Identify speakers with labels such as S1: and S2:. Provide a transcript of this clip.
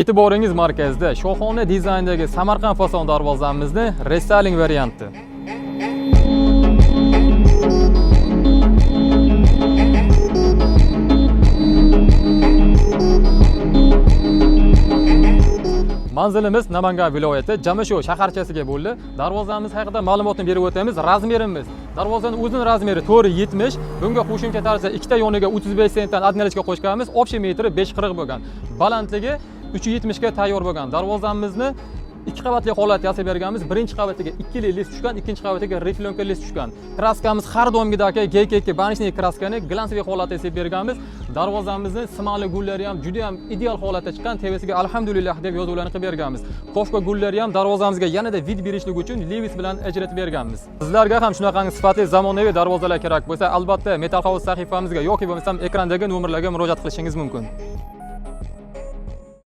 S1: E'tiboringiz markazida shohona dizayndagi Samarqand fason darvozamizni restyling varianti. Manzilimiz Namangan viloyati Jamisho shaharchasiga bo'ldi. Darvozamiz haqida ma'lumotni berib o'tamiz. Razmerimiz. Darvozaning o'zining razmeri 4.70. Bunga qo'shimcha tarzda ikkita yoniga 35 sentdan adnalishga qo'shganmiz. Общий metri 5.40 bo'lgan. Balandligi 3.70 ga tayyor bo'lgan. Darvozamizni ikki qavatli holatda yasab berganmiz. Birinchi qavatiga ikkili list tushgan, ikkinchi qavatiga riflonka list tushgan. Kraskamiz har doimgidagi GKK banishniy kraskani glansli holatda yasab berganmiz. Darvozamizni simali gullari ham juda ham ideal holatda chiqqan. Tevasiga alhamdulillah deb yozuvlarni qilib berganmiz. Qo'shma gullari ham darvozamizga yanada vid berishlik uchun levis bilan ajratib berganmiz. Sizlarga ham shunaqangi sifatli zamonaviy darvozalar kerak bo'lsa, albatta Metal House sahifamizga yoki bo'lmasam ekrandagi nomerlarga murojaat qilishingiz mumkin.